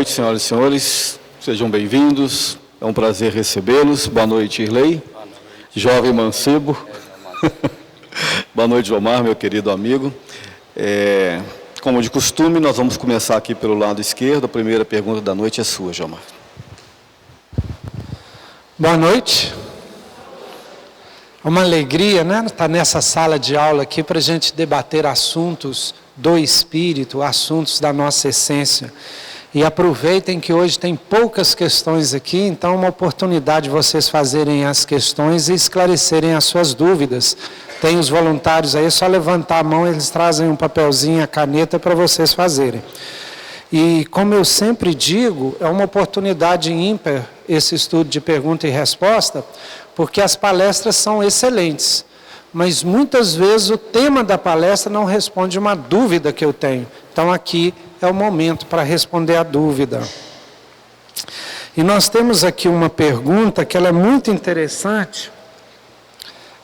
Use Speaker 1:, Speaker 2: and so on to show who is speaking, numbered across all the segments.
Speaker 1: noite, senhoras e senhores. Sejam bem-vindos. É um prazer recebê-los. Boa noite, Irlei. Jovem mancebo. Boa noite, Omar, meu querido amigo. Como de costume, nós vamos começar aqui pelo lado esquerdo. A primeira pergunta da noite é sua, Omar.
Speaker 2: Boa noite. É uma alegria, né, estar nessa sala de aula aqui para a gente debater assuntos do Espírito, assuntos da nossa essência. E aproveitem que hoje tem poucas questões aqui, então é uma oportunidade de vocês fazerem as questões e esclarecerem as suas dúvidas. Tem os voluntários aí, é só levantar a mão, eles trazem um papelzinho, a caneta para vocês fazerem. E como eu sempre digo, é uma oportunidade ímpar esse estudo de pergunta e resposta, porque as palestras são excelentes, mas muitas vezes o tema da palestra não responde uma dúvida que eu tenho. Então aqui é o momento para responder a dúvida. E nós temos aqui uma pergunta que ela é muito interessante.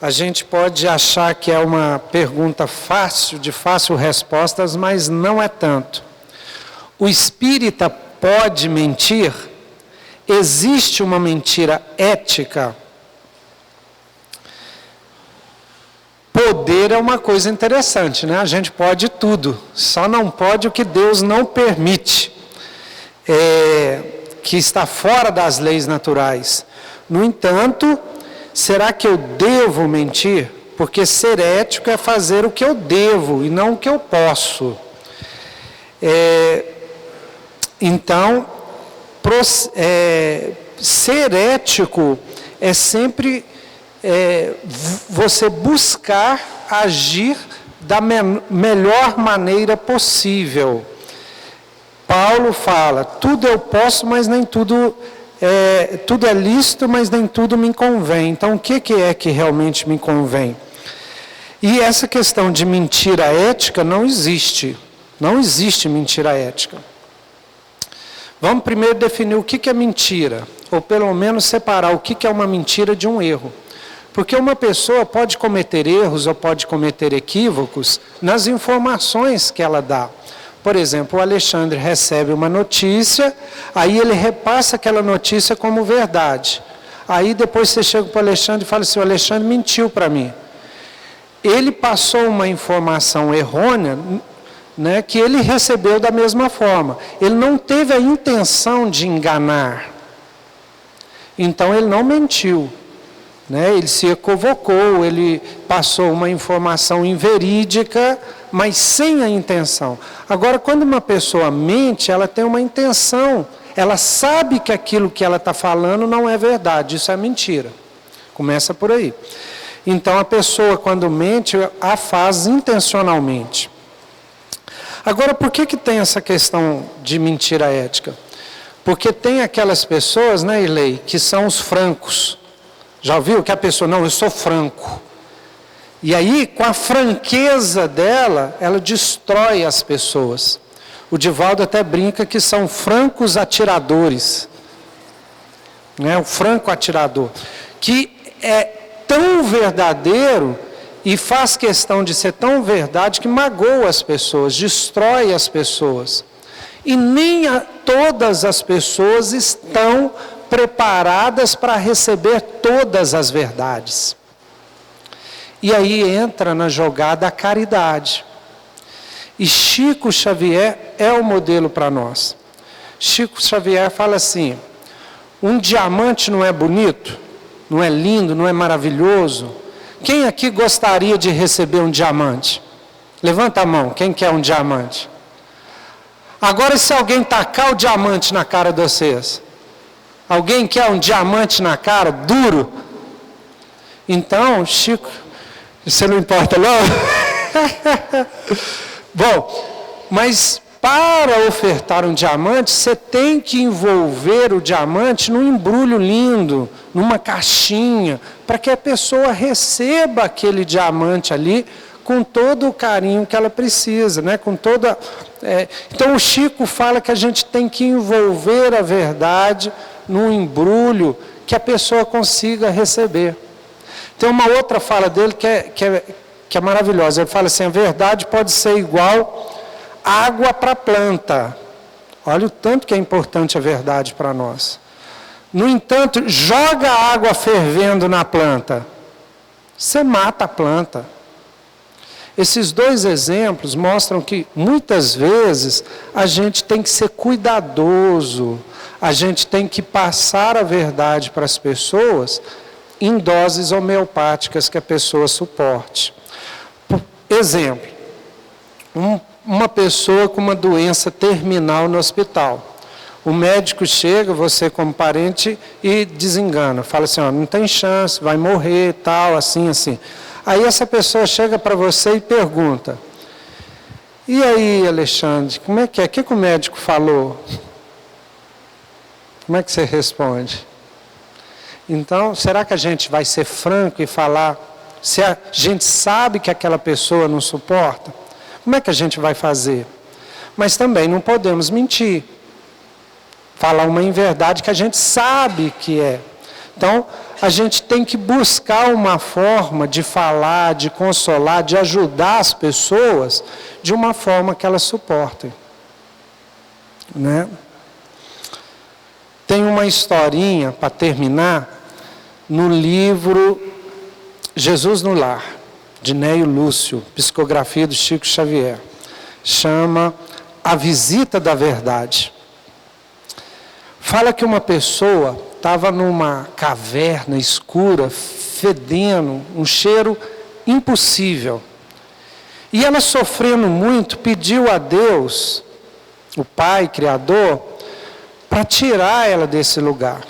Speaker 2: A gente pode achar que é uma pergunta fácil, de fácil respostas, mas não é tanto. O espírita pode mentir? Existe uma mentira ética? Poder é uma coisa interessante, né? A gente pode tudo, só não pode o que Deus não permite, que está fora das leis naturais. No entanto, será que eu devo mentir? Porque ser ético é fazer o que eu devo e não o que eu posso. Então, ser ético é sempre você buscar agir da melhor maneira possível. Paulo fala, tudo eu posso, mas nem tudo, tudo é lícito, mas nem tudo me convém. Então, o que é que realmente me convém? E essa questão de mentira ética não existe. Não existe mentira ética. Vamos primeiro definir o que é mentira, ou pelo menos separar o que é uma mentira de um erro. Porque uma pessoa pode cometer erros ou pode cometer equívocos nas informações que ela dá. Por exemplo, o Alexandre recebe uma notícia, aí ele repassa aquela notícia como verdade. Aí depois você chega para o Alexandre e fala assim, o Alexandre mentiu para mim. Ele passou uma informação errônea, né, que ele recebeu da mesma forma. Ele não teve a intenção de enganar. Então ele não mentiu. Ele se equivocou, ele passou uma informação inverídica, mas sem a intenção. Agora, quando uma pessoa mente, ela tem uma intenção, ela sabe que aquilo que ela está falando não é verdade, isso é mentira. Começa por aí. Então, a pessoa, quando mente, a faz intencionalmente. Agora, por que tem essa questão de mentira ética? Porque tem aquelas pessoas, né, Irlei, que são os francos. Já ouviu que a pessoa, não, eu sou franco. E aí, com a franqueza dela, ela destrói as pessoas. O Divaldo até brinca que são francos atiradores. O franco atirador. Que é tão verdadeiro e faz questão de ser tão verdade que magoa as pessoas, destrói as pessoas. E nem todas as pessoas estão preparadas para receber todas as verdades. E aí entra na jogada a caridade. E Chico Xavier é o modelo para nós. Chico Xavier fala assim, um diamante não é bonito? Não é lindo? Não é maravilhoso? Quem aqui gostaria de receber um diamante? Levanta a mão, quem quer um diamante? Agora, se alguém tacar o diamante na cara de vocês, alguém quer um diamante na cara, duro? Então, Chico, você não importa não? Bom, mas para ofertar um diamante, você tem que envolver o diamante num embrulho lindo, numa caixinha, para que a pessoa receba aquele diamante ali com todo o carinho que ela precisa, né? Com toda, então o Chico fala que a gente tem que envolver a verdade num embrulho que a pessoa consiga receber. Tem uma outra fala dele que é maravilhosa. Ele fala assim, a verdade pode ser igual água para a planta. Olha o tanto que é importante a verdade para nós. No entanto, joga água fervendo na planta. Você mata a planta. Esses dois exemplos mostram que, muitas vezes, a gente tem que ser cuidadoso. A gente tem que passar a verdade para as pessoas em doses homeopáticas que a pessoa suporte. Exemplo, uma pessoa com uma doença terminal no hospital. O médico chega, você como parente, e desengana. Fala assim, ó, não tem chance, vai morrer, tal, assim, assim. Aí essa pessoa chega para você e pergunta, e aí, Alexandre, como é que é? O que o médico falou? Como é que você responde? Então, será que a gente vai ser franco e falar, se a gente sabe que aquela pessoa não suporta, como é que a gente vai fazer? Mas também não podemos mentir. Falar uma inverdade que a gente sabe que é. Então, a gente tem que buscar uma forma de falar, de consolar, de ajudar as pessoas de uma forma que elas suportem. Né? Tem uma historinha, para terminar, no livro Jesus no Lar, de Neio Lúcio, psicografia do Chico Xavier. Chama A Visita da Verdade. Fala que uma pessoa estava numa caverna escura, fedendo, um cheiro impossível. E ela, sofrendo muito, pediu a Deus, o Pai Criador, para tirar ela desse lugar.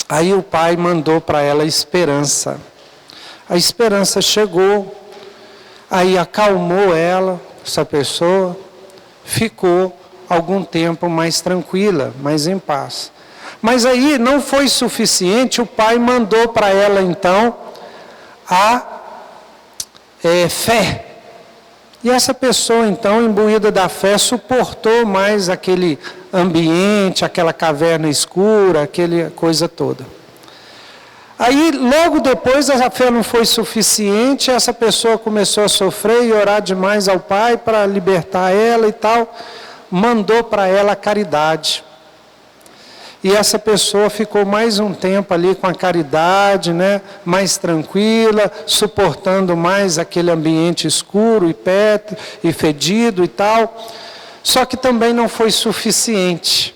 Speaker 2: Aí o Pai mandou para ela a esperança. A esperança chegou, aí acalmou ela, essa pessoa, ficou algum tempo mais tranquila, mais em paz. Mas aí não foi suficiente, o Pai mandou para ela então a fé. E essa pessoa então, imbuída da fé, suportou mais aquele ambiente, aquela caverna escura, aquela coisa toda. Aí logo depois a fé não foi suficiente, essa pessoa começou a sofrer e orar demais ao Pai para libertar ela e tal. Mandou para ela a caridade. E essa pessoa ficou mais um tempo ali com a caridade, né, mais tranquila, suportando mais aquele ambiente escuro e perto e fedido e tal. Só que também não foi suficiente.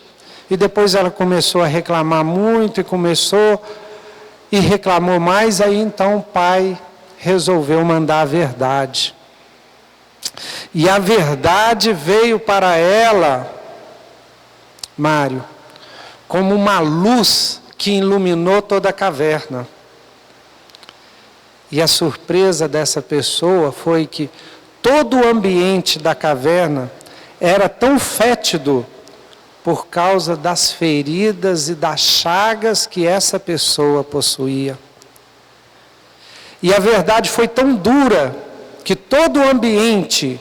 Speaker 2: E depois ela começou a reclamar muito e reclamou mais, aí então o Pai resolveu mandar a verdade. E a verdade veio para ela, Mário, como uma luz que iluminou toda a caverna. E a surpresa dessa pessoa foi que todo o ambiente da caverna era tão fétido por causa das feridas e das chagas que essa pessoa possuía. E a verdade foi tão dura que todo o ambiente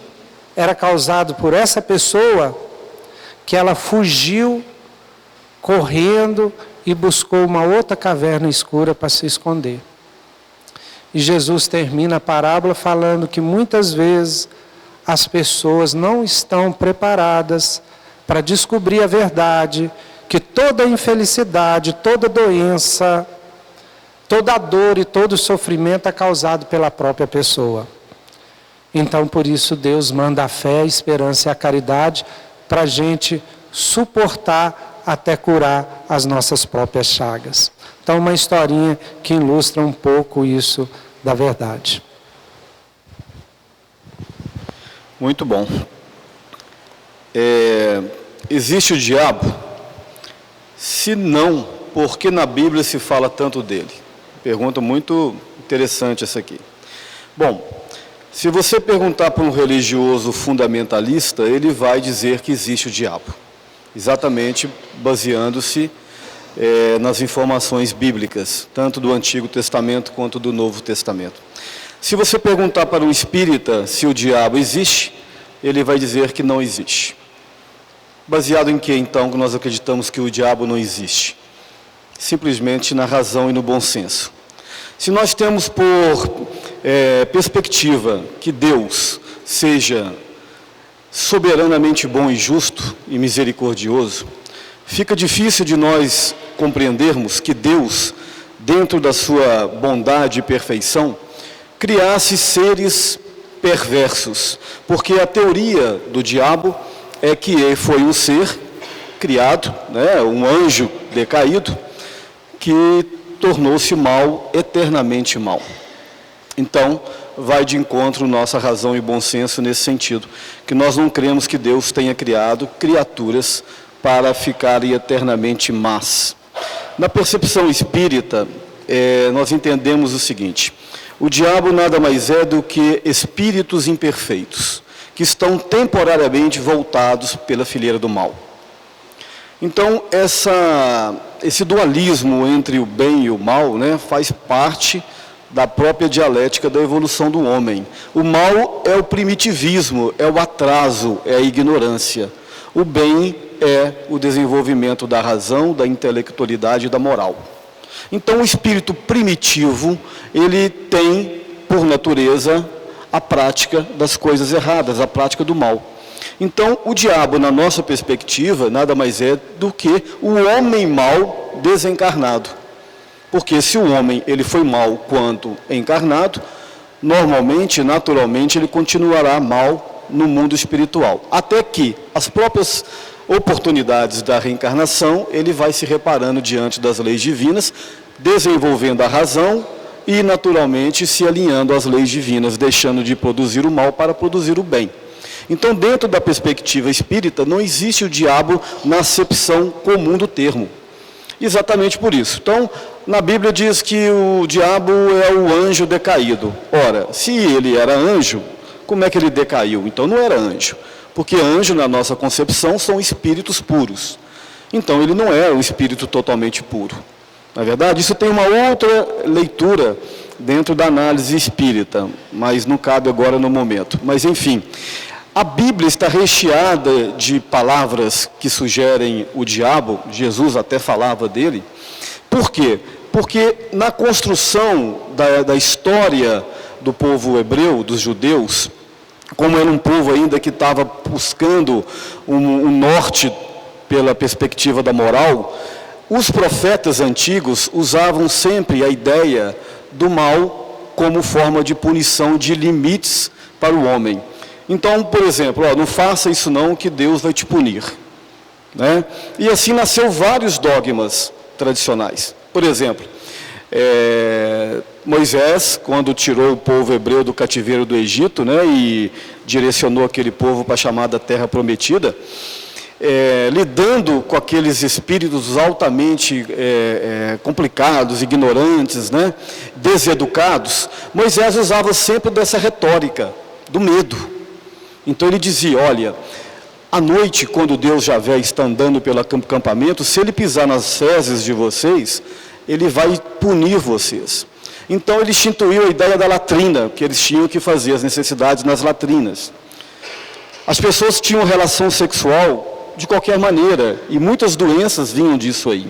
Speaker 2: era causado por essa pessoa, que ela fugiu correndo e buscou uma outra caverna escura para se esconder. E Jesus termina a parábola falando que muitas vezes as pessoas não estão preparadas para descobrir a verdade, que toda infelicidade, toda doença, toda dor e todo sofrimento é causado pela própria pessoa. Então, por isso, Deus manda a fé, a esperança e a caridade para a gente suportar até curar as nossas próprias chagas. Então, uma historinha que ilustra um pouco isso da verdade.
Speaker 1: Muito bom. Existe o diabo? Se não, por que na Bíblia se fala tanto dele? Pergunta muito interessante essa aqui. Bom, se você perguntar para um religioso fundamentalista, ele vai dizer que existe o diabo. Exatamente baseando-se nas informações bíblicas, tanto do Antigo Testamento quanto do Novo Testamento. Se você perguntar para um espírita se o diabo existe, ele vai dizer que não existe. Baseado em que, então, que nós acreditamos que o diabo não existe? Simplesmente na razão e no bom senso. Se nós temos por perspectiva que Deus seja soberanamente bom e justo e misericordioso, fica difícil de nós compreendermos que Deus, dentro da sua bondade e perfeição, criasse seres perversos, porque a teoria do diabo é que ele foi um ser criado, né, um anjo decaído, que tornou-se mal, eternamente mal. Então, vai de encontro nossa razão e bom senso nesse sentido, que nós não cremos que Deus tenha criado criaturas para ficarem eternamente más. Na percepção espírita, nós entendemos o seguinte: o diabo nada mais é do que espíritos imperfeitos, que estão temporariamente voltados pela fileira do mal. Então, esse dualismo entre o bem e o mal, né, faz parte da própria dialética da evolução do homem. O mal é o primitivismo, é o atraso, é a ignorância. O bem é o desenvolvimento da razão, da intelectualidade e da moral. Então, o espírito primitivo, ele tem, por natureza, a prática das coisas erradas, a prática do mal. Então, o diabo, na nossa perspectiva, nada mais é do que o homem mau desencarnado. Porque se o homem ele foi mau quando encarnado, normalmente, naturalmente, ele continuará mal no mundo espiritual. Até que as próprias oportunidades da reencarnação, ele vai se reparando diante das leis divinas, desenvolvendo a razão e, naturalmente, se alinhando às leis divinas, deixando de produzir o mal para produzir o bem. Então, dentro da perspectiva espírita, não existe o diabo na acepção comum do termo. Exatamente por isso. Então, na Bíblia diz que o diabo é o anjo decaído. Ora, se ele era anjo, como é que ele decaiu? Então não era anjo, porque anjo, na nossa concepção, são espíritos puros. Então ele não é um espírito totalmente puro. Na verdade, isso tem uma outra leitura dentro da análise espírita, mas não cabe agora no momento. Mas enfim, a Bíblia está recheada de palavras que sugerem o diabo. Jesus até falava dele. Por quê? Porque na construção da história do povo hebreu, dos judeus, como era um povo ainda que estava buscando um norte pela perspectiva da moral, os profetas antigos usavam sempre a ideia do mal como forma de punição, de limites para o homem. Então, por exemplo, não faça isso não, que Deus vai te punir. Né? E assim nasceu vários dogmas tradicionais. Por exemplo, Moisés, quando tirou o povo hebreu do cativeiro do Egito, né, e direcionou aquele povo para a chamada Terra Prometida, lidando com aqueles espíritos altamente complicados, ignorantes, né, deseducados, Moisés usava sempre dessa retórica do medo. Então ele dizia: olha, à noite, quando Deus Javé está andando pelo acampamento, se ele pisar nas fezes de vocês, ele vai punir vocês. Então ele instituiu a ideia da latrina, que eles tinham que fazer as necessidades nas latrinas. As pessoas tinham relação sexual de qualquer maneira, e muitas doenças vinham disso aí.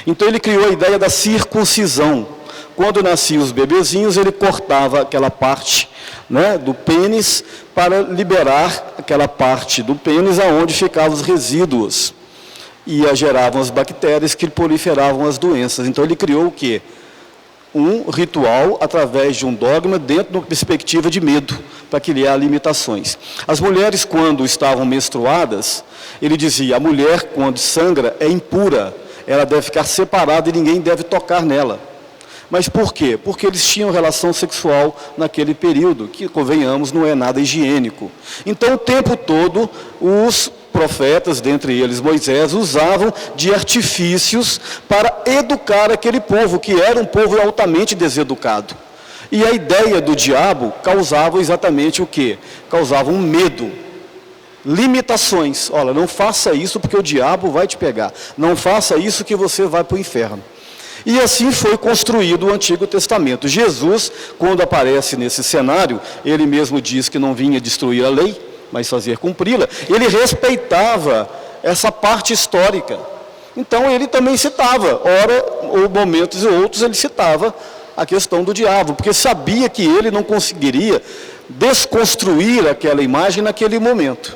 Speaker 1: Então ele criou a ideia da circuncisão. Quando nasciam os bebezinhos, ele cortava aquela parte, né, do pênis para liberar aquela parte do pênis aonde ficavam os resíduos. E geravam as bactérias que proliferavam as doenças. Então ele criou o quê? Um ritual através de um dogma dentro de uma perspectiva de medo, para criar limitações. As mulheres, quando estavam menstruadas, ele dizia: a mulher, quando sangra, é impura, ela deve ficar separada e ninguém deve tocar nela. Mas por quê? Porque eles tinham relação sexual naquele período, que, convenhamos, não é nada higiênico. Então, o tempo todo, os profetas, dentre eles Moisés, usavam de artifícios para educar aquele povo, que era um povo altamente deseducado. E a ideia do diabo causava exatamente o quê? Causava um medo, limitações. Olha, não faça isso porque o diabo vai te pegar. Não faça isso que você vai para o inferno. E assim foi construído o Antigo Testamento. Jesus, quando aparece nesse cenário, ele mesmo diz que não vinha destruir a lei, mas fazer cumpri-la. Ele respeitava essa parte histórica. Então ele também citava, ora, ou momentos e outros, ele citava a questão do diabo, porque sabia que ele não conseguiria desconstruir aquela imagem naquele momento.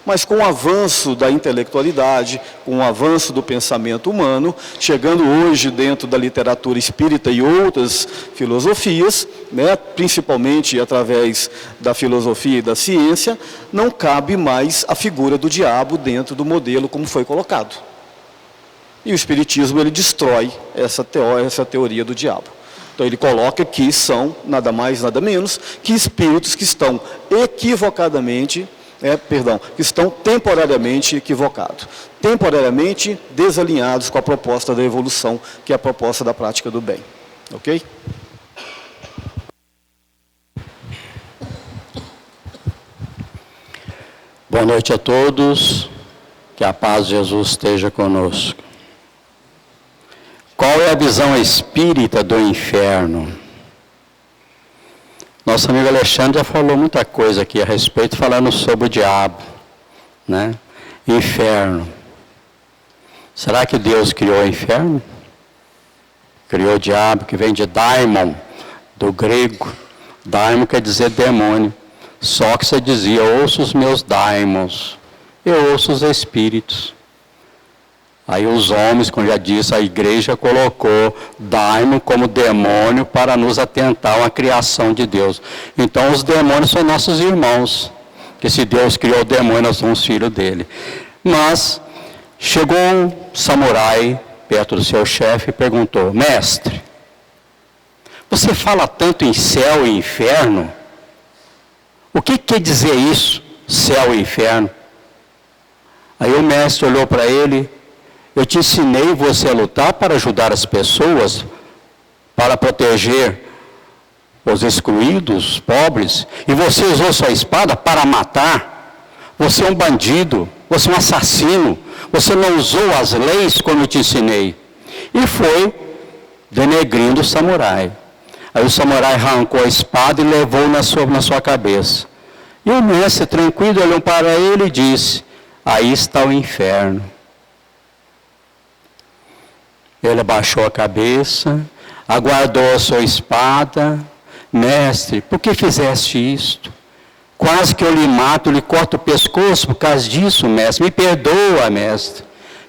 Speaker 1: Mas com o avanço da intelectualidade, com o avanço do pensamento humano, chegando hoje dentro da literatura espírita e outras filosofias, né, principalmente através da filosofia e da ciência, não cabe mais a figura do diabo dentro do modelo como foi colocado. E o Espiritismo ele destrói essa teoria do diabo. Então ele coloca que são nada mais, nada menos que espíritos que estão equivocadamente, que estão temporariamente equivocados, temporariamente desalinhados com a proposta da evolução, que é a proposta da prática do bem. Ok?
Speaker 3: Boa noite a todos, que a paz de Jesus esteja conosco. Qual é a visão espírita do inferno? Nosso amigo Alexandre já falou muita coisa aqui a respeito, falando sobre o diabo, né? Inferno. Será que Deus criou o inferno? Criou o diabo, que vem de daimon, do grego. Daimon quer dizer demônio. Só que você dizia, ouço os meus daimons, eu ouço os espíritos. Aí os homens, como já disse, a igreja colocou daimon como demônio para nos atentar à criação de Deus. Então os demônios são nossos irmãos, que se Deus criou o demônio, nós somos filhos dele. Mas chegou um samurai perto do seu chefe e perguntou, mestre, você fala tanto em céu e inferno, o que quer dizer isso, céu e inferno? Aí o mestre olhou para ele, eu te ensinei você a lutar para ajudar as pessoas, para proteger os excluídos, os pobres, e você usou sua espada para matar. Você é um bandido, você é um assassino, você não usou as leis como eu te ensinei. E foi denegrindo o samurai. Aí o samurai arrancou a espada e levou na sua cabeça. E o mestre, tranquilo, olhou para ele e disse, aí está o inferno. Ele abaixou a cabeça, aguardou a sua espada. Mestre, por que fizeste isto? Quase que eu lhe mato, lhe corto o pescoço por causa disso, mestre. Me perdoa, mestre.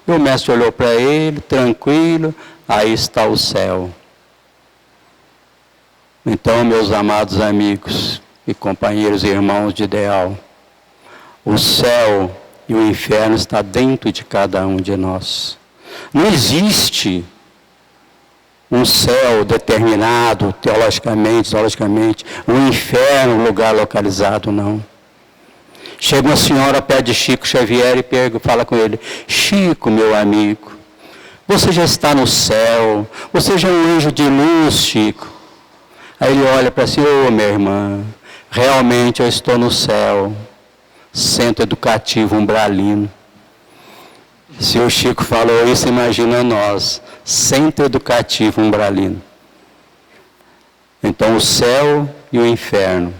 Speaker 3: E o mestre olhou para ele, tranquilo, aí está o céu. Então, meus amados amigos e companheiros e irmãos de ideal, o céu e o inferno está dentro de cada um de nós. Não existe um céu determinado, teologicamente, zoologicamente, um inferno, um lugar localizado, não. Chega uma senhora perto de Chico Xavier e fala com ele, Chico, meu amigo, você já está no céu, você já é um anjo de luz, Chico. Aí ele olha para si, ô minha irmã, realmente eu estou no céu, Centro Educativo Umbralino. Se o Chico falou isso, imagina nós, Centro Educativo Umbralino. Então o céu e o inferno,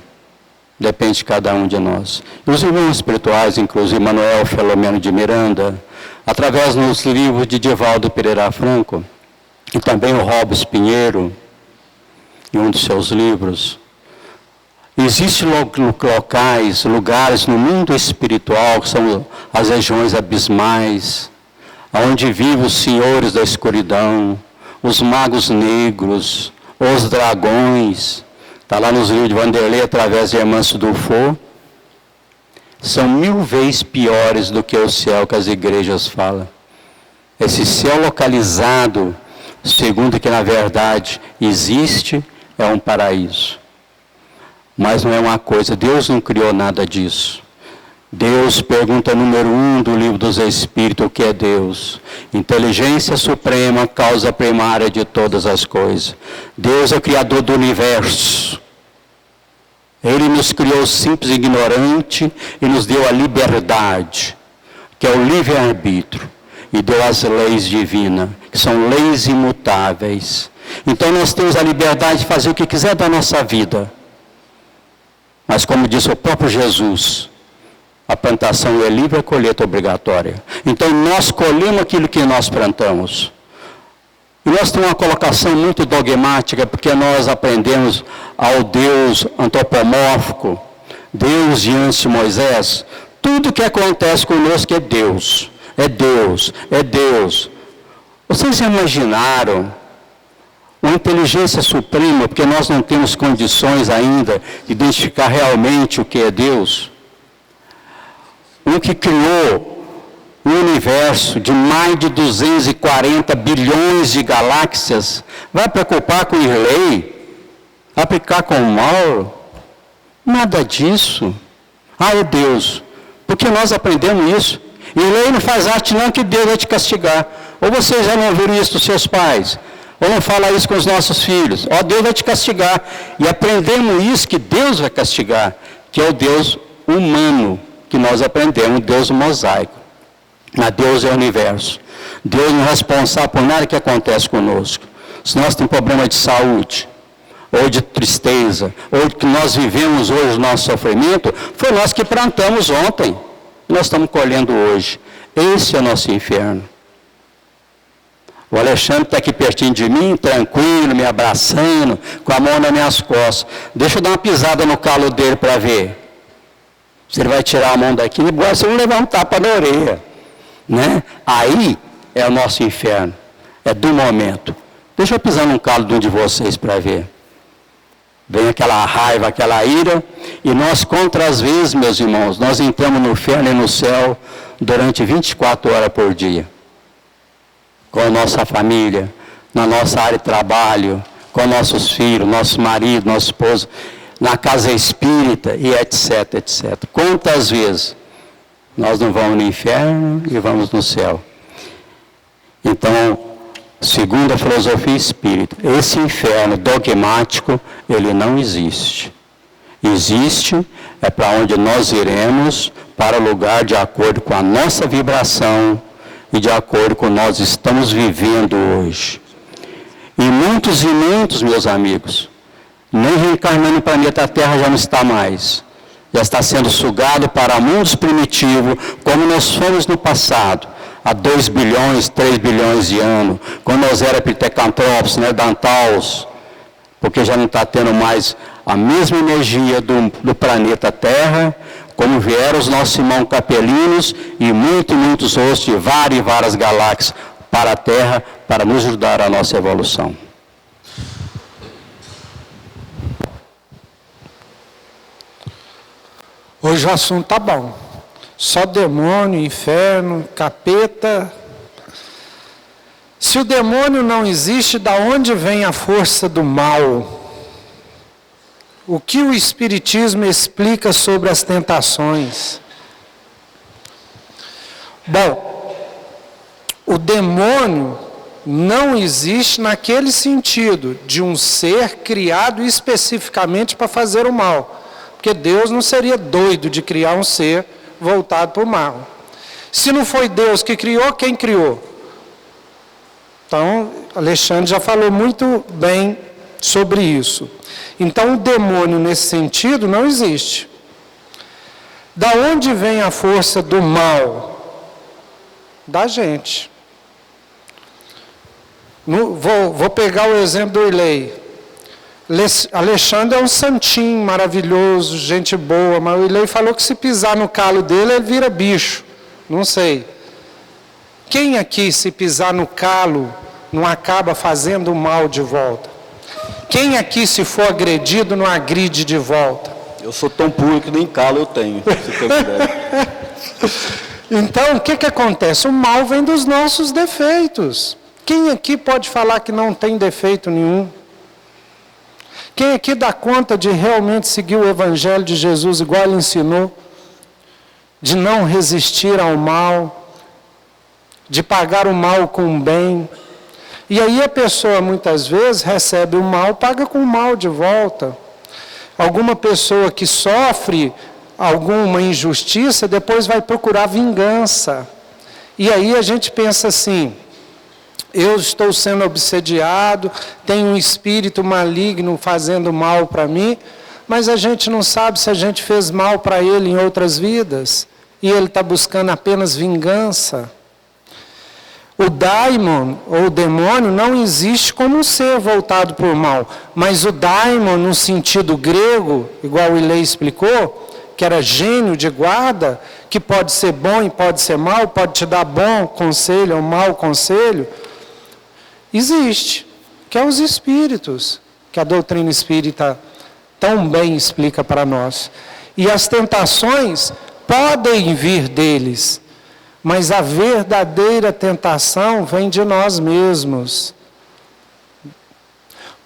Speaker 3: depende de cada um de nós. E os irmãos espirituais, inclusive Manuel Filomeno de Miranda, através dos livros de Divaldo Pereira Franco, e também o Robes Pinheiro, em um dos seus livros, existem locais, lugares no mundo espiritual, que são as regiões abismais, onde vivem os senhores da escuridão, os magos negros, os dragões, está lá nos livros de Vanderlei, através de Hermâncio Dufour, são 1000 vezes piores do que o céu que as igrejas falam. Esse céu localizado, segundo que na verdade existe, é um paraíso. Mas não é uma coisa, Deus não criou nada disso. Deus, pergunta número 1 do livro dos Espíritos, o que é Deus? Inteligência suprema, causa primária de todas as coisas. Deus é o Criador do universo. Ele nos criou simples e ignorante e nos deu a liberdade, que é o livre-arbítrio. E deu as leis divinas, que são leis imutáveis. Então nós temos a liberdade de fazer o que quiser da nossa vida. Mas como disse o próprio Jesus, a plantação é livre, a colheita é obrigatória. Então nós colhemos aquilo que nós plantamos. E nós temos uma colocação muito dogmática, porque nós aprendemos ao Deus antropomórfico, Deus diante de Moisés, Tudo que acontece conosco é Deus. É Deus, é Deus. Vocês já imaginaram uma inteligência suprema, porque nós não temos condições ainda de identificar realmente o que é Deus? Um que criou um universo de mais de 240 bilhões de galáxias, vai preocupar com Irley? Vai preocupar com o Mauro? Nada disso. É Deus. Porque nós aprendemos isso. Irley não faz arte não, que Deus vai te castigar. Ou vocês já não ouviram isso dos seus pais? Ou não fala isso com os nossos filhos? Deus vai te castigar. E aprendemos isso, que Deus vai castigar, que é o Deus humano, que nós aprendemos, o Deus mosaico. Mas Deus é o universo. Deus não é responsável por nada que acontece conosco. Se nós temos problema de saúde, ou de tristeza, ou que nós vivemos hoje o nosso sofrimento, foi nós que plantamos ontem. Nós estamos colhendo hoje. Esse é o nosso inferno. O Alexandre está aqui pertinho de mim, tranquilo, me abraçando, com a mão nas minhas costas. Deixa eu dar uma pisada no calo dele para ver. Se ele vai tirar a mão daqui, se eu levar um tapa na orelha. Né? Aí é o nosso inferno. É do momento. Deixa eu pisar no calo de um de vocês para ver. Vem aquela raiva, aquela ira, e nós, contra as vezes, meus irmãos, nós entramos no inferno e no céu durante 24 horas por dia. Com a nossa família, na nossa área de trabalho, com nossos filhos, nosso marido, nossa esposa, na casa espírita e etc, etc. Quantas vezes nós não vamos no inferno e vamos no céu? Então, segundo a filosofia espírita, esse inferno dogmático, ele não existe. Existe é para onde nós iremos, para o lugar de acordo com a nossa vibração e de acordo com o que nós estamos vivendo hoje. E muitos, meus amigos, nem reencarnando no planeta Terra já não está mais. Já está sendo sugado para mundos primitivos, como nós fomos no passado. Há 2 bilhões, 3 bilhões de anos, quando nós éramos Pitecantropos, Neandertals, porque já não está tendo mais a mesma energia do planeta Terra, como vieram os nossos irmãos capelinos e muitos outros de várias e várias galáxias para a Terra, para nos ajudar a nossa evolução.
Speaker 2: Hoje o assunto está bom. Só demônio, inferno, capeta. Se o demônio não existe, da onde vem a força do mal? O que o Espiritismo explica sobre as tentações? Bom, o demônio não existe naquele sentido de um ser criado especificamente para fazer o mal. Porque Deus não seria doido de criar um ser voltado para o mal. Se não foi Deus que criou, quem criou? Então, Alexandre já falou muito bem sobre isso. Então, o demônio, nesse sentido, não existe. Da onde vem a força do mal? Da gente. Vou pegar o exemplo do Irley. Alexandre é um santinho maravilhoso, gente boa, mas o Irley falou que se pisar no calo dele, ele vira bicho. Não sei. Quem aqui, se pisar no calo, não acaba fazendo mal de volta? Quem aqui, se for agredido, não agride de volta?
Speaker 1: Eu sou tão puro que nem calo eu tenho, se Deus quiser.
Speaker 2: Então, o que acontece? O mal vem dos nossos defeitos. Quem aqui pode falar que não tem defeito nenhum? Quem aqui dá conta de realmente seguir o Evangelho de Jesus igual ele ensinou? De não resistir ao mal, de pagar o mal com o bem. E aí a pessoa muitas vezes recebe o mal, paga com o mal de volta. Alguma pessoa que sofre alguma injustiça, depois vai procurar vingança. E aí a gente pensa assim: eu estou sendo obsediado, tem um espírito maligno fazendo mal para mim, mas a gente não sabe se a gente fez mal para ele em outras vidas, e ele está buscando apenas vingança. O daimon, ou demônio, não existe como um ser voltado para o mal, mas o daimon, no sentido grego, igual o Irley explicou, que era gênio de guarda, que pode ser bom e pode ser mal, pode te dar bom conselho ou mau conselho, existe, que é os espíritos, que a doutrina espírita tão bem explica para nós. E as tentações podem vir deles, mas a verdadeira tentação vem de nós mesmos.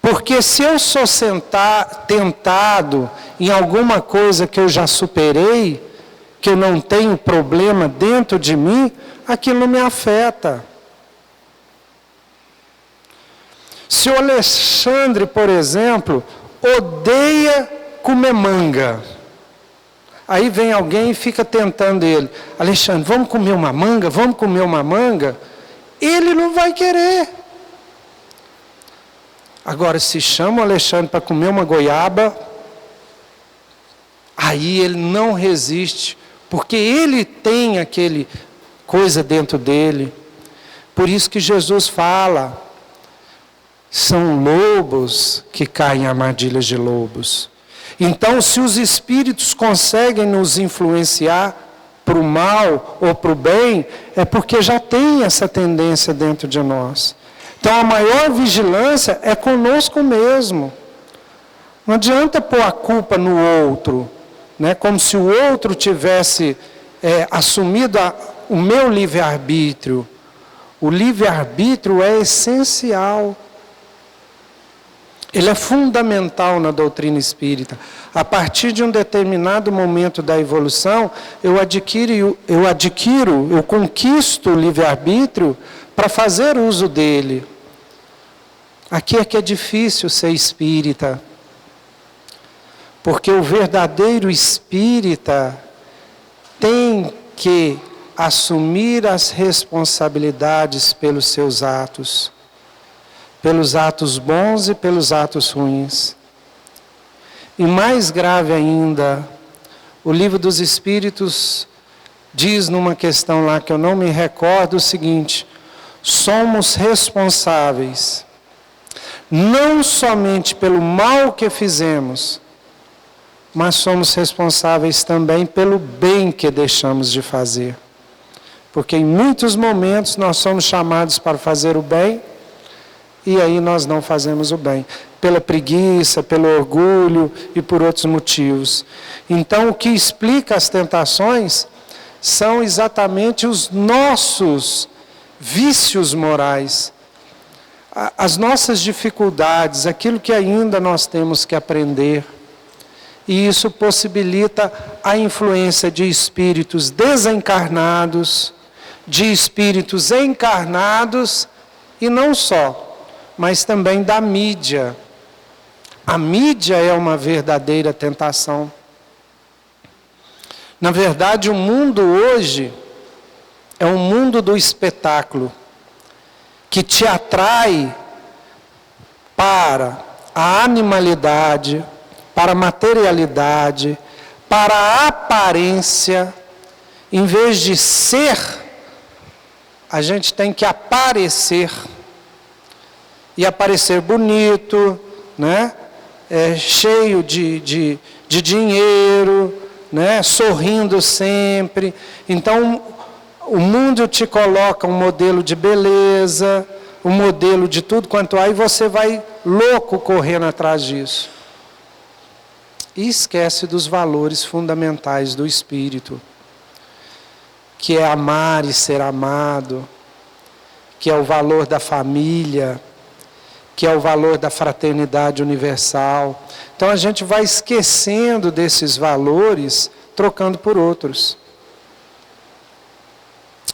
Speaker 2: Porque se eu sou tentado em alguma coisa que eu já superei, que eu não tenho problema dentro de mim, aquilo me afeta. Se o Alexandre, por exemplo, odeia comer manga, aí vem alguém e fica tentando ele, Alexandre, vamos comer uma manga? Vamos comer uma manga? Ele não vai querer. Agora, se chama o Alexandre para comer uma goiaba, aí ele não resiste, porque ele tem aquele coisa dentro dele. Por isso que Jesus fala, são lobos que caem em armadilhas de lobos. Então, se os espíritos conseguem nos influenciar para o mal ou para o bem, é porque já tem essa tendência dentro de nós. Então, a maior vigilância é conosco mesmo. Não adianta pôr a culpa no outro, né? Como se o outro tivesse assumido o meu livre-arbítrio. O livre-arbítrio é essencial. Ele é fundamental na doutrina espírita. A partir de um determinado momento da evolução, eu conquisto o livre-arbítrio para fazer uso dele. Aqui é que é difícil ser espírita. Porque o verdadeiro espírita tem que assumir as responsabilidades pelos seus atos. Pelos atos bons e pelos atos ruins. E mais grave ainda, o Livro dos Espíritos diz numa questão lá que eu não me recordo o seguinte: somos responsáveis, não somente pelo mal que fizemos, mas somos responsáveis também pelo bem que deixamos de fazer. Porque em muitos momentos nós somos chamados para fazer o bem, e aí nós não fazemos o bem, pela preguiça, pelo orgulho e por outros motivos. Então, o que explica as tentações são exatamente os nossos vícios morais, as nossas dificuldades, aquilo que ainda nós temos que aprender. E isso possibilita a influência de espíritos desencarnados, de espíritos encarnados, e não só, mas também da mídia. A mídia é uma verdadeira tentação. Na verdade, o mundo hoje é um mundo do espetáculo, que te atrai para a animalidade, para a materialidade, para a aparência. Em vez de ser, a gente tem que aparecer. E aparecer bonito, né? Cheio de dinheiro, né? Sorrindo sempre. Então, o mundo te coloca um modelo de beleza, um modelo de tudo quanto há, e você vai louco correndo atrás disso. E esquece dos valores fundamentais do espírito, que é amar e ser amado, que é o valor da família, que é o valor da fraternidade universal. Então a gente vai esquecendo desses valores, trocando por outros.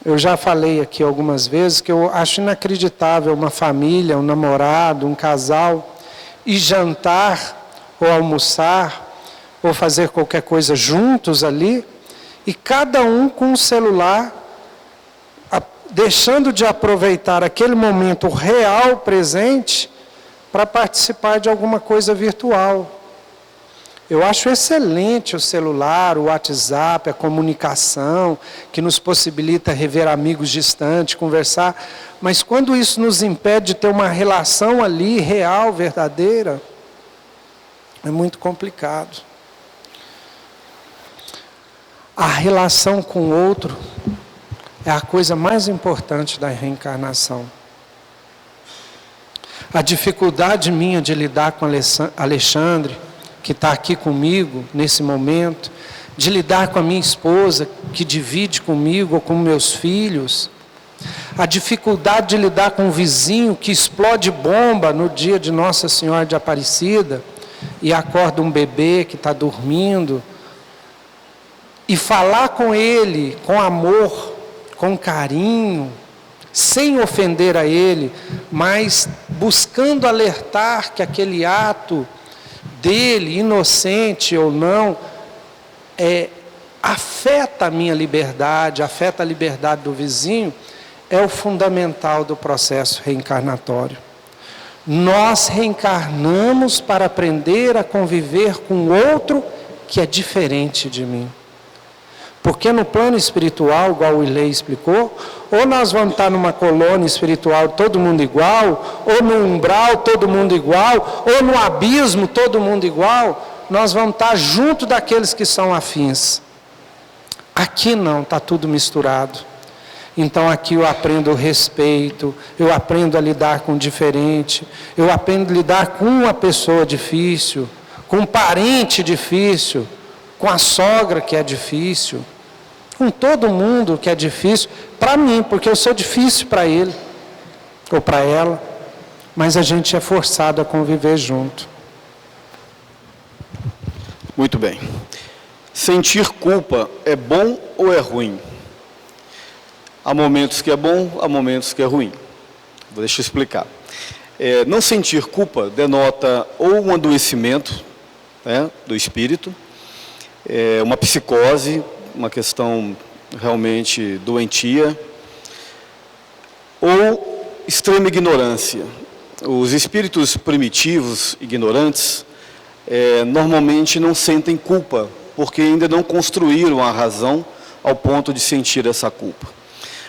Speaker 2: Eu já falei aqui algumas vezes que eu acho inacreditável uma família, um namorado, um casal, ir jantar ou almoçar, ou fazer qualquer coisa juntos ali, e cada um com um celular, deixando de aproveitar aquele momento real presente para participar de alguma coisa virtual. Eu acho excelente o celular, o WhatsApp, a comunicação, que nos possibilita rever amigos distantes, conversar, mas quando isso nos impede de ter uma relação ali, real, verdadeira, é muito complicado. A relação com o outro é a coisa mais importante da reencarnação. A dificuldade minha de lidar com Alexandre, que está aqui comigo nesse momento, de lidar com a minha esposa, que divide comigo ou com meus filhos, a dificuldade de lidar com o vizinho que explode bomba no dia de Nossa Senhora de Aparecida e acorda um bebê que está dormindo, e falar com ele com amor, com carinho, sem ofender a ele, mas buscando alertar que aquele ato dele, inocente ou não, afeta a minha liberdade, afeta a liberdade do vizinho, é o fundamental do processo reencarnatório. Nós reencarnamos para aprender a conviver com o outro que é diferente de mim. Porque no plano espiritual, igual o Irley explicou, ou nós vamos estar numa colônia espiritual todo mundo igual, ou no umbral todo mundo igual, ou no abismo todo mundo igual, nós vamos estar junto daqueles que são afins. Aqui não, está tudo misturado. Então aqui eu aprendo o respeito, eu aprendo a lidar com o diferente, eu aprendo a lidar com uma pessoa difícil, com um parente difícil, com a sogra que é difícil, com todo mundo que é difícil, para mim, porque eu sou difícil para ele, ou para ela, mas a gente é forçado a conviver junto.
Speaker 1: Muito bem. Sentir culpa é bom ou é ruim? Há momentos que é bom, há momentos que é ruim. Deixa eu explicar. Não sentir culpa denota ou um adoecimento, né, do espírito, uma psicose, uma questão realmente doentia, ou extrema ignorância. Os espíritos primitivos, ignorantes, normalmente não sentem culpa, porque ainda não construíram a razão ao ponto de sentir essa culpa.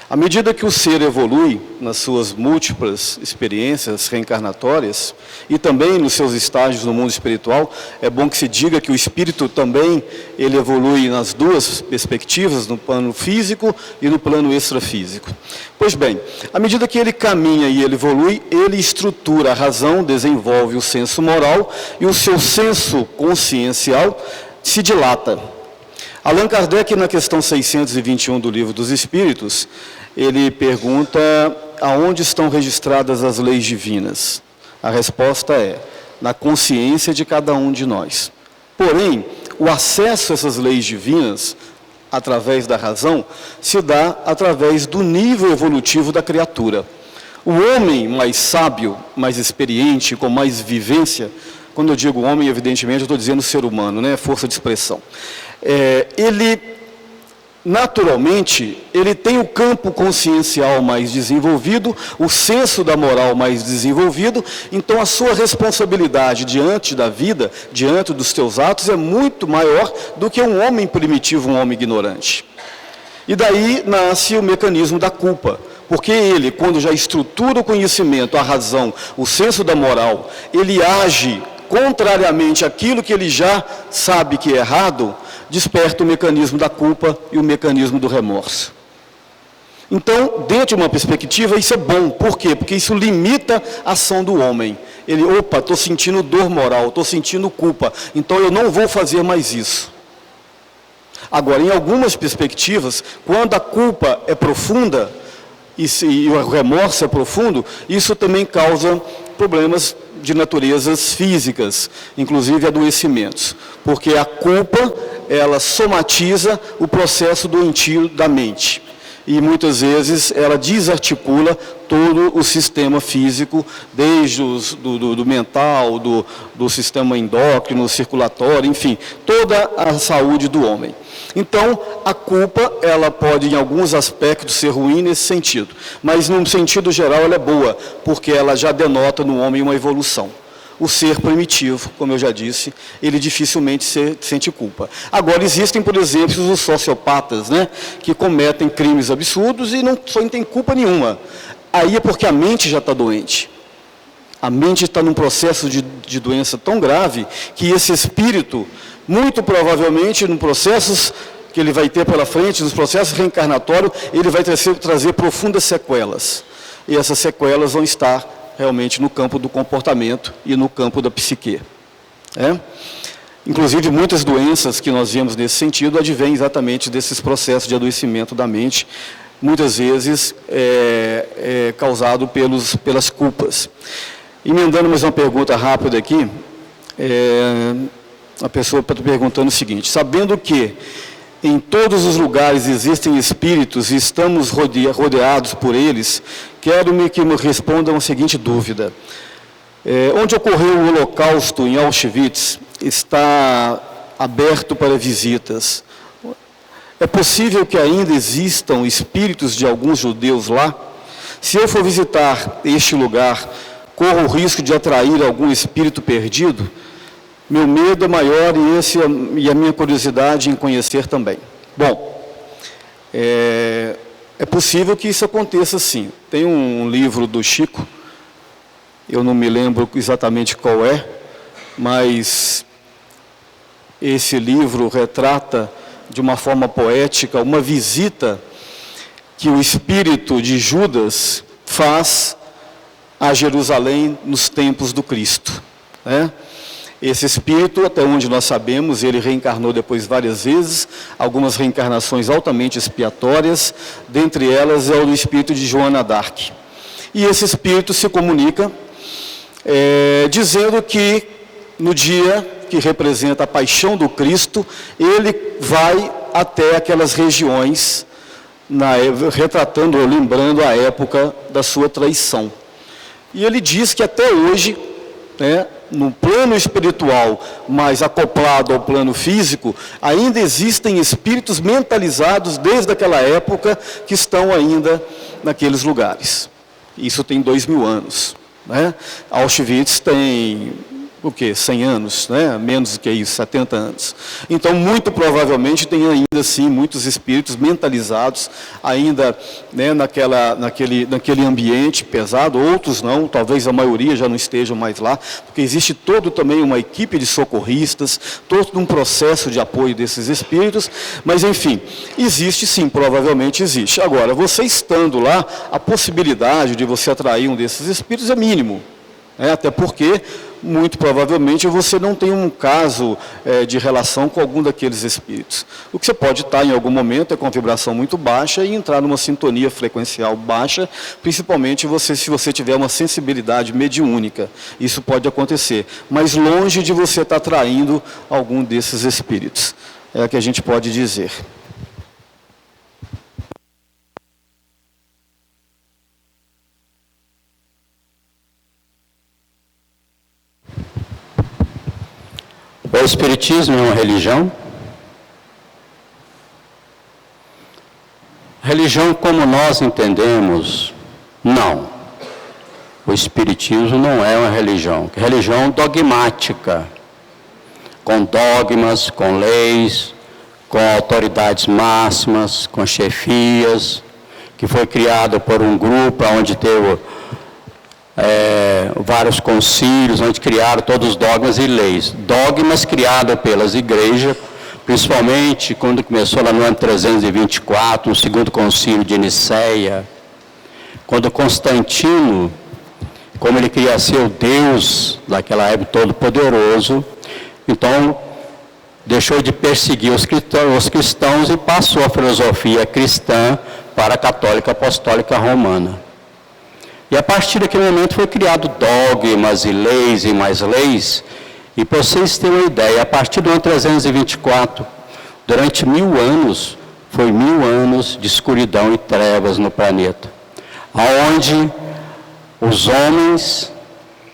Speaker 1: À medida que o ser evolui nas suas múltiplas experiências reencarnatórias e também nos seus estágios no mundo espiritual, é bom que se diga que o espírito também ele evolui nas duas perspectivas, no plano físico e no plano extrafísico. Pois bem, à medida que ele caminha e ele evolui, ele estrutura a razão, desenvolve o senso moral e o seu senso consciencial se dilata. Allan Kardec, na questão 621 do Livro dos Espíritos, ele pergunta aonde estão registradas as leis divinas. A resposta é, na consciência de cada um de nós. Porém, o acesso a essas leis divinas, através da razão, se dá através do nível evolutivo da criatura. O homem mais sábio, mais experiente, com mais vivência, quando eu digo homem, evidentemente, eu estou dizendo ser humano, né? Força de expressão. Ele, naturalmente, ele tem o campo consciencial mais desenvolvido, o senso da moral mais desenvolvido, então a sua responsabilidade diante da vida, diante dos teus atos, é muito maior do que um homem primitivo, um homem ignorante. E daí nasce o mecanismo da culpa, porque ele, quando já estrutura o conhecimento, a razão, o senso da moral, ele age contrariamente àquilo que ele já sabe que é errado, desperta o mecanismo da culpa e o mecanismo do remorso. Então, dentro de uma perspectiva, isso é bom. Por quê? Porque isso limita a ação do homem. Ele, estou sentindo dor moral, estou sentindo culpa, então eu não vou fazer mais isso. Agora, em algumas perspectivas, quando a culpa é profunda e o remorso é profundo, isso também causa problemas de naturezas físicas, inclusive adoecimentos, porque a culpa, ela somatiza o processo doentio da mente, e muitas vezes ela desarticula todo o sistema físico, desde do mental, do sistema endócrino, circulatório, enfim, toda a saúde do homem. Então, a culpa, ela pode, em alguns aspectos, ser ruim nesse sentido. Mas, num sentido geral, ela é boa, porque ela já denota no homem uma evolução. O ser primitivo, como eu já disse, ele dificilmente sente culpa. Agora, existem, por exemplo, os sociopatas, né, que cometem crimes absurdos e não sentem culpa nenhuma. Aí é porque a mente já está doente. A mente está num processo de doença tão grave que esse espírito, muito provavelmente, num processos que ele vai ter pela frente, nos processos reencarnatórios, ele vai trazer profundas sequelas. E essas sequelas vão estar realmente no campo do comportamento e no campo da psique. Inclusive, muitas doenças que nós vemos nesse sentido advêm exatamente desses processos de adoecimento da mente, muitas vezes causado pelas culpas. Emendando mais uma pergunta rápida aqui, a pessoa está perguntando o seguinte: sabendo que em todos os lugares existem espíritos e estamos rodeados por eles, quero que me respondam a seguinte dúvida. Onde ocorreu o Holocausto, em Auschwitz, está aberto para visitas. É possível que ainda existam espíritos de alguns judeus lá? Se eu for visitar este lugar, corro o risco de atrair algum espírito perdido? Meu medo é maior e a minha curiosidade em conhecer também. Bom, é possível que isso aconteça sim. Tem um livro do Chico, eu não me lembro exatamente qual é, mas esse livro retrata de uma forma poética uma visita que o espírito de Judas faz a Jerusalém nos tempos do Cristo. Esse espírito, até onde nós sabemos, ele reencarnou depois várias vezes, algumas reencarnações altamente expiatórias, dentre elas é o do espírito de Joana d'Arc. E esse espírito se comunica dizendo que no dia que representa a paixão do Cristo, ele vai até aquelas regiões, retratando ou lembrando a época da sua traição. E ele diz que até hoje, no plano espiritual, mais acoplado ao plano físico, ainda existem espíritos mentalizados desde aquela época que estão ainda naqueles lugares. Isso tem 2000 anos. Auschwitz tem, 100 anos, menos do que isso, 70 anos. Então, muito provavelmente, tem ainda, sim, muitos espíritos mentalizados, ainda naquele ambiente pesado, outros não, talvez a maioria já não estejam mais lá, porque existe também uma equipe de socorristas, todo um processo de apoio desses espíritos, mas, enfim, existe sim, provavelmente existe. Agora, você estando lá, a possibilidade de você atrair um desses espíritos é mínimo, até porque muito provavelmente você não tem um caso de relação com algum daqueles espíritos. O que você pode estar em algum momento é com vibração muito baixa e entrar numa sintonia frequencial baixa, principalmente se você tiver uma sensibilidade mediúnica. Isso pode acontecer, mas longe de você estar atraindo algum desses espíritos. É o que a gente pode dizer.
Speaker 3: O Espiritismo é uma religião? Religião como nós entendemos, não. O Espiritismo não é uma religião. É religião dogmática, com dogmas, com leis, com autoridades máximas, com chefias, que foi criada por um grupo onde teve vários concílios, onde criaram todos os dogmas e leis. Dogmas criados pelas igrejas, principalmente quando começou lá no ano 324, no segundo concílio de Nicéia, quando Constantino, como ele queria ser o Deus daquela época todo-poderoso, então deixou de perseguir os cristãos e passou a filosofia cristã para a católica apostólica romana. E a partir daquele momento foi criado dogmas e mais leis. E para vocês terem uma ideia, a partir do ano 324, durante 1000 anos, foi 1000 anos de escuridão e trevas no planeta. Onde os homens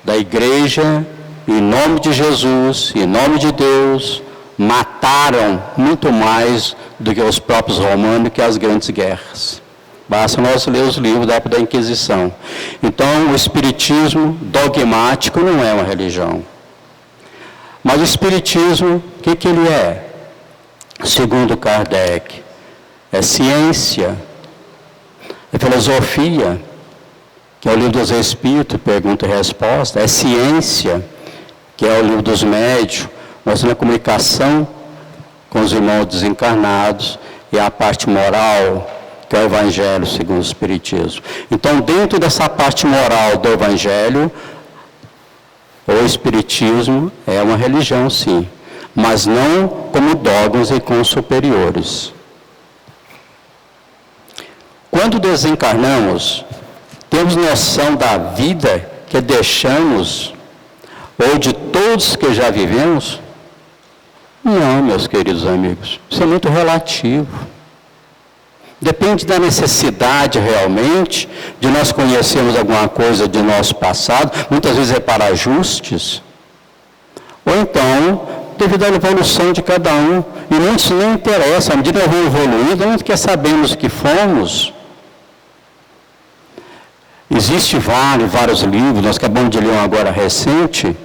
Speaker 3: da igreja, em nome de Jesus, em nome de Deus, mataram muito mais do que os próprios romanos, que as grandes guerras. Basta nós ler os livros da época da Inquisição. Então, o Espiritismo dogmático não é uma religião. Mas o Espiritismo, o que ele é? Segundo Kardec, é ciência, é filosofia, que é o livro dos Espíritos, pergunta e resposta, é ciência, que é o livro dos médiuns, mostrando a comunicação com os irmãos desencarnados, e a parte moral, que é o Evangelho segundo o Espiritismo. Então, dentro dessa parte moral do Evangelho, o Espiritismo é uma religião, sim, mas não como dogmas e como superiores. Quando desencarnamos, temos noção da vida que deixamos, ou de todos que já vivemos? Não, meus queridos amigos, isso é muito relativo. Depende da necessidade realmente de nós conhecermos alguma coisa do nosso passado, muitas vezes é para ajustes, ou então, devido à evolução de cada um, e muitos nem interessa, à medida que vamos evoluindo, não quer sabermos o que fomos. Existem vários livros, nós acabamos de ler um agora recente,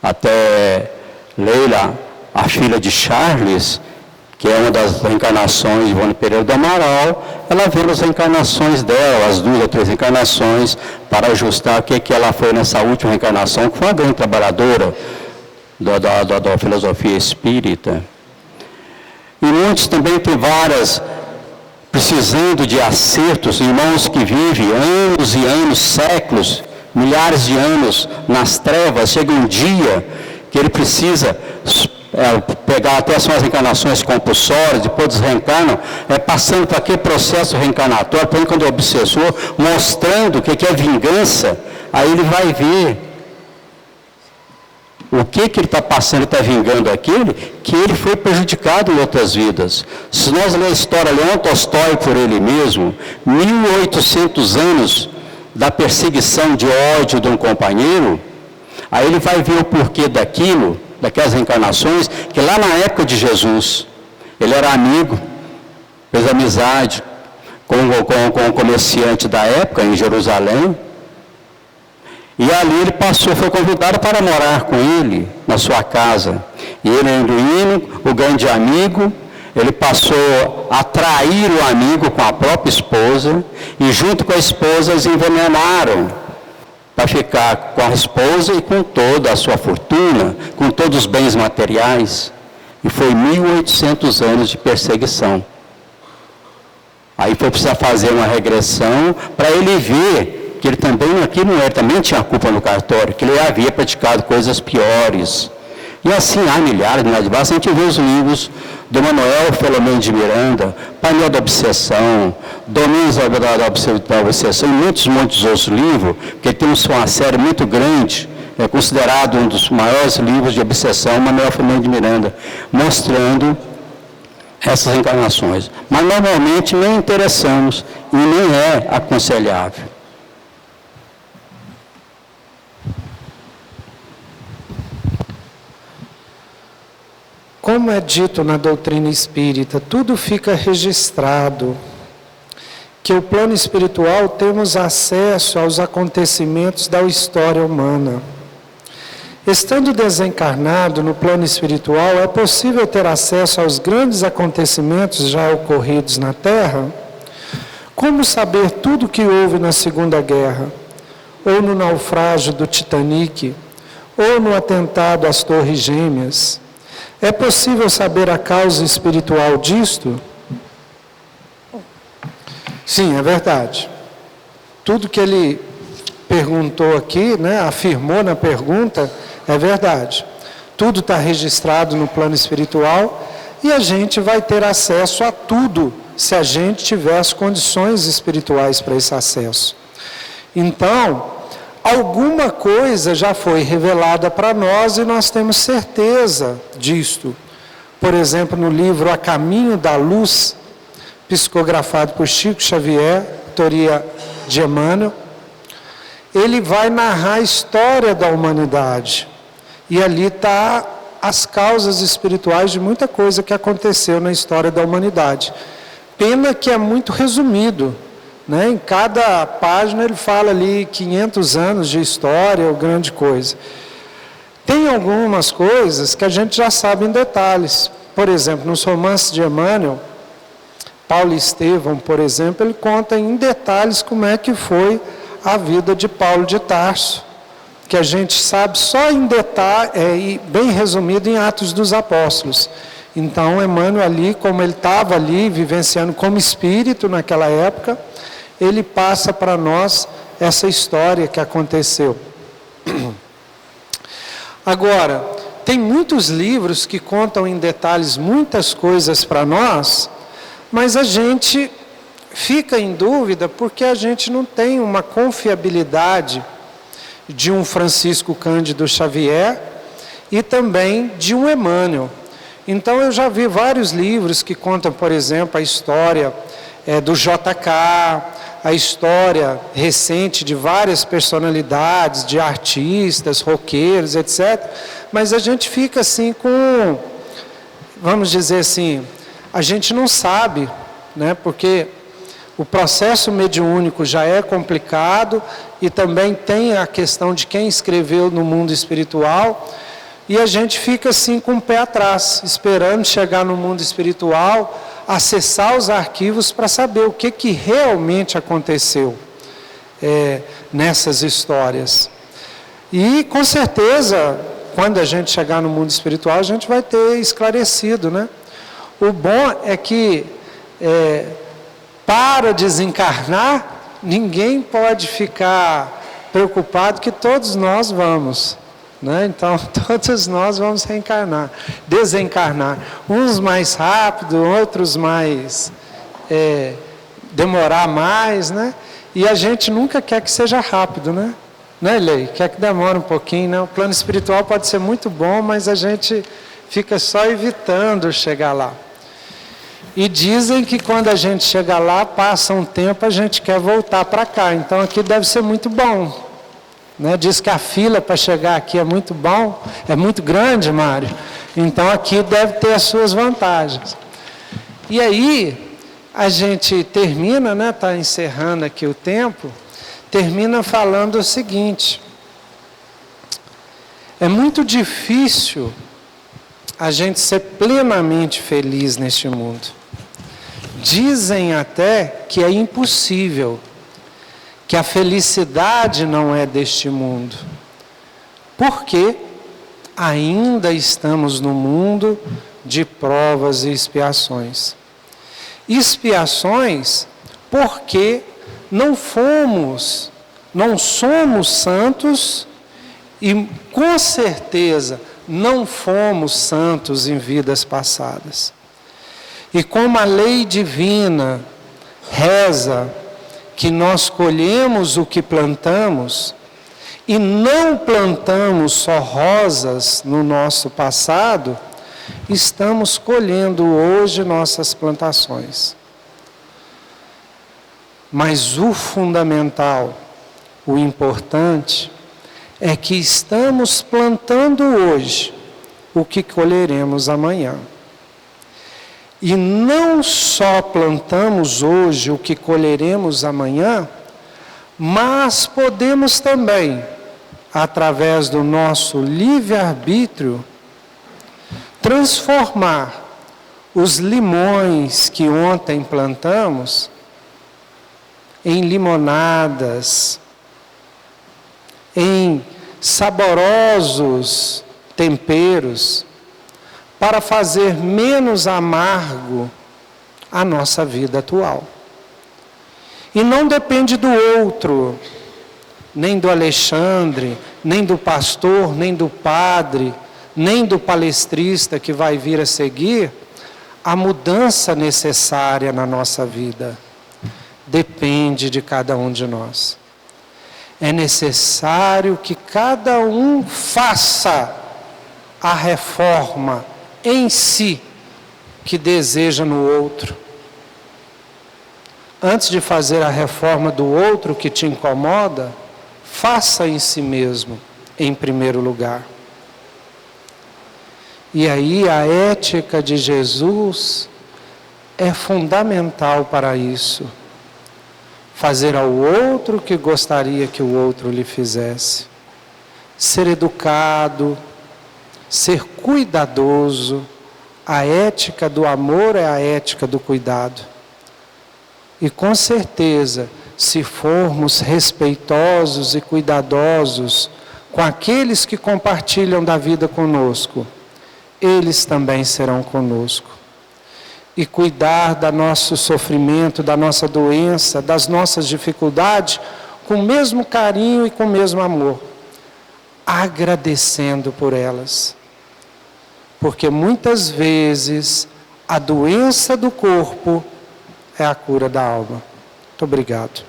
Speaker 3: até Leila, a filha de Charles, que é uma das reencarnações de Ivone Pereira do Amaral, ela vê as reencarnações dela, as 2 ou 3 reencarnações, para ajustar o que ela foi nessa última reencarnação, que foi uma grande trabalhadora da filosofia espírita. E muitos também têm várias, precisando de acertos, irmãos que vivem anos e anos, séculos, milhares de anos nas trevas, chega um dia que ele precisa pegar até as suas reencarnações compulsórias, depois desencarnam, passando por aquele processo reencarnatório, por exemplo, quando o obsessor, mostrando o que é vingança, aí ele vai ver o que ele está passando, ele está vingando aquele, que ele foi prejudicado em outras vidas. Se nós lermos a história, Leon Tolstói por ele mesmo, 1800 anos da perseguição de ódio de um companheiro, aí ele vai ver o porquê daquilo, daquelas reencarnações, que lá na época de Jesus, ele era amigo, fez amizade com o comerciante da época, em Jerusalém, e ali ele foi convidado para morar com ele, na sua casa. E ele, indo, o grande amigo, ele passou a trair o amigo com a própria esposa, e junto com a esposa eles envenenaram, para ficar com a esposa e com toda a sua fortuna, com todos os bens materiais. E foi 1800 anos de perseguição. Aí foi precisar fazer uma regressão para ele ver que ele também, aqui não era, também tinha culpa no cartório, que ele havia praticado coisas piores. E assim há milhares, basta a gente ver os livros do Manuel Filomeno de Miranda, Painel da Obsessão, Domingos da Obsessão, e muitos outros livros, que tem uma série muito grande, é considerado um dos maiores livros de obsessão, Manuel Filomeno de Miranda, mostrando essas encarnações. Mas normalmente nem interessamos e nem é aconselhável.
Speaker 2: Como é dito na doutrina espírita, tudo fica registrado, que o plano espiritual temos acesso aos acontecimentos da história humana. Estando desencarnado no plano espiritual, é possível ter acesso aos grandes acontecimentos já ocorridos na Terra? Como saber tudo o que houve na Segunda Guerra, ou no naufrágio do Titanic, ou no atentado às Torres Gêmeas? É possível saber a causa espiritual disto? Sim, é verdade. Tudo que ele perguntou aqui, afirmou na pergunta, é verdade. Tudo está registrado no plano espiritual e a gente vai ter acesso a tudo se a gente tiver as condições espirituais para esse acesso. Então, alguma coisa já foi revelada para nós e nós temos certeza disto. Por exemplo, no livro A Caminho da Luz, psicografado por Chico Xavier, autoria de Emmanuel, ele vai narrar a história da humanidade. E ali está as causas espirituais de muita coisa que aconteceu na história da humanidade. Pena que é muito resumido. Em cada página ele fala ali 500 anos de história ou grande coisa. Tem algumas coisas que a gente já sabe em detalhes. Por exemplo, nos romances de Emmanuel, Paulo Estevão, por exemplo, ele conta em detalhes como é que foi a vida de Paulo de Tarso, que a gente sabe só em detalhe, bem resumido em Atos dos Apóstolos. Então, Emmanuel ali, como ele estava ali, vivenciando como espírito naquela época, ele passa para nós essa história que aconteceu. Agora, tem muitos livros que contam em detalhes muitas coisas para nós, mas a gente fica em dúvida porque a gente não tem uma confiabilidade de um Francisco Cândido Xavier e também de um Emmanuel. Então eu já vi vários livros que contam, por exemplo, a história do JK, a história recente de várias personalidades, de artistas, roqueiros, etc. Mas a gente fica assim com, vamos dizer assim, a gente não sabe, né? Porque o processo mediúnico já é complicado e também tem a questão de quem escreveu no mundo espiritual. E a gente fica assim com o pé atrás, esperando chegar no mundo espiritual, acessar os arquivos para saber o que realmente aconteceu nessas histórias. E com certeza, quando a gente chegar no mundo espiritual, a gente vai ter esclarecido, né? O bom é que para desencarnar, ninguém pode ficar preocupado que todos nós vamos. Né? Então, todos nós vamos reencarnar, desencarnar. Uns mais rápido, outros mais... demorar mais, né? E a gente nunca quer que seja rápido, né? Né, Lei? Quer que demore um pouquinho, né? O plano espiritual pode ser muito bom, mas a gente fica só evitando chegar lá. E dizem que quando a gente chega lá, passa um tempo, a gente quer voltar para cá. Então, aqui deve ser muito bom. Né? Diz que a fila para chegar aqui é muito bom, é muito grande, Mário. Então aqui deve ter as suas vantagens. E aí a gente termina, né? Está encerrando aqui o tempo, termina falando o seguinte: é muito difícil a gente ser plenamente feliz neste mundo. Dizem até que é impossível, que a felicidade não é deste mundo, porque ainda estamos no mundo de provas e expiações. Expiações porque não somos santos e com certeza não fomos santos em vidas passadas. E como a lei divina reza que nós colhemos o que plantamos, e não plantamos só rosas no nosso passado, estamos colhendo hoje nossas plantações. Mas o fundamental, o importante, é que estamos plantando hoje o que colheremos amanhã. E não só plantamos hoje o que colheremos amanhã, mas podemos também, através do nosso livre-arbítrio, transformar os limões que ontem plantamos em limonadas, em saborosos temperos, para fazer menos amargo a nossa vida atual. E não depende do outro, nem do Alexandre, nem do pastor, nem do padre, nem do palestrista que vai vir a seguir, a mudança necessária na nossa vida. Depende de cada um de nós. É necessário que cada um faça a reforma em si que deseja no outro. Antes de fazer a reforma do outro que te incomoda, faça em si mesmo, em primeiro lugar. E aí a ética de Jesus é fundamental para isso. Fazer ao outro o que gostaria que o outro lhe fizesse. Ser educado, ser cuidadoso. A ética do amor é a ética do cuidado. E com certeza, se formos respeitosos e cuidadosos com aqueles que compartilham da vida conosco, eles também serão conosco. E cuidar do nosso sofrimento, da nossa doença, das nossas dificuldades, com o mesmo carinho e com o mesmo amor, agradecendo por elas. Porque muitas vezes a doença do corpo é a cura da alma. Muito obrigado.